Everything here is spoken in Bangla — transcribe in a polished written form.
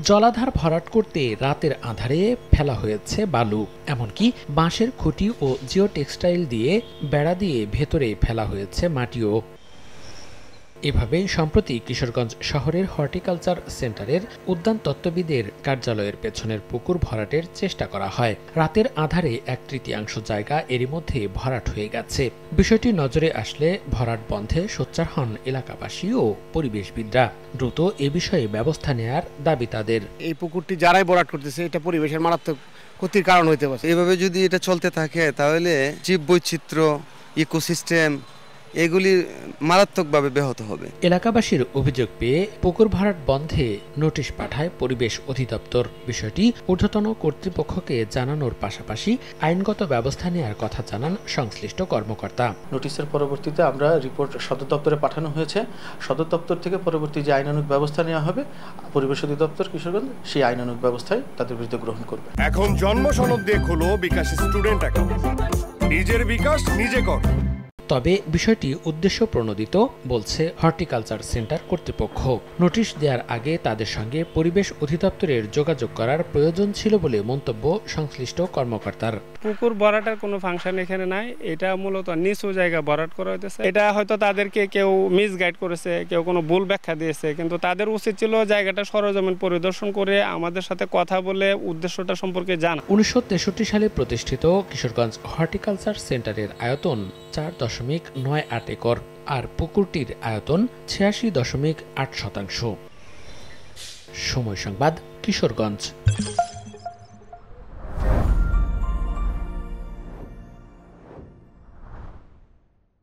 জলাধার ভরাট করতে রাতের আঁধারে ফেলা হয়েছে বালু, এমনকি বাঁশের খুঁটি ও জিও টেক্সটাইল দিয়ে বেড়া দিয়ে ভেতরে ফেলা হয়েছে মাটিও। এভাবে সম্প্রতি কিশোরগঞ্জ শহরের হর্টিকালচার সেন্টারের উদ্যান তত্ত্ববিদের কার্যালয়ের পেছনের পুকুর ভরাটের চেষ্টা করা হয়। রাতের আঁধারে 1/3 জায়গা এরই মধ্যে ভরাট হয়ে গেছে। বিষয়টি নজরে আসলে ভরাট বন্ধে সোচ্চার হন এলাকাবাসী ও পরিবেশবিদরা। দ্রুত এ বিষয়ে ব্যবস্থা নেয়ার দাবি তাদের। এই পুকুরটি যারাই ভরাট করতেছে এটা পরিবেশের মারাত্মক ক্ষতির কারণ হইতে পারে। এভাবে যদি এটা চলতে থাকে তাহলে জীববৈচিত্র্য, ইকোসিস্টেম এগুলি মারাত্মকভাবে ব্যাহত হবে। এলাকাবাসীর অভিযোগ পেয়ে পুকুর ভরাট বন্ধে নোটিশ পাঠায় পরিবেশ অধিদপ্তর। বিষয়টি ঊর্ধ্বতন কর্তৃপক্ষকে জানানোর পাশাপাশি আইনগত ব্যবস্থা নেওয়ার কথা জানান সংশ্লিষ্ট কর্মকর্তা। নোটিশের পরবর্তীতে আমরা রিপোর্ট সদর দপ্তরে পাঠানো হয়েছে। সদর দপ্তর থেকে পরবর্তী যে আইনানুগ ব্যবস্থা নেওয়া হবে, পরিবেশ অধিদপ্তর কিশোরগঞ্জ সেই আইনানুগ ব্যবস্থায় তাদের বিরুদ্ধে গ্রহণ করবে। এখন জন্ম সনদ দিয়ে খোলো বিকাশ স্টুডেন্ট অ্যাকাউন্ট। নিজের বিকাশ নিজে কর। তবে বিষয়টি উদ্দেশ্য প্রণোদিত বলছে হর্টিকালচার সেন্টার কর্তৃপক্ষ। নোটিশ দেওয়ার আগে তাদের সঙ্গে পরিবেশ অধিদপ্তরের যোগাযোগ করার প্রয়োজন ছিল বলে মন্তব্য সংশ্লিষ্ট কর্মকর্তার। পুকুর ভরাটের কোনো ফাংশন এখানে নাই, এটা মূলত নিচু জায়গা ভরাট করা হইতেছে। এটা হয়তো তাদেরকে কেউ মিসগাইড করেছে, কেউ কোনো ভুল ব্যাখ্যা দিয়েছে, কিন্তু তাদের উচিত ছিল জায়গাটা সরেজমিন পরিদর্শন করে আমাদের সাথে কথা বলে উদ্দেশ্যটা সম্পর্কে জানা। 1963 সালে প্রতিষ্ঠিত কিশোরগঞ্জ হর্টিকালচার সেন্টারের আয়তন 4.98 একর আর পুকুরটির আয়তন 86.8%। সময় সংবাদ, কিশোরগঞ্জ।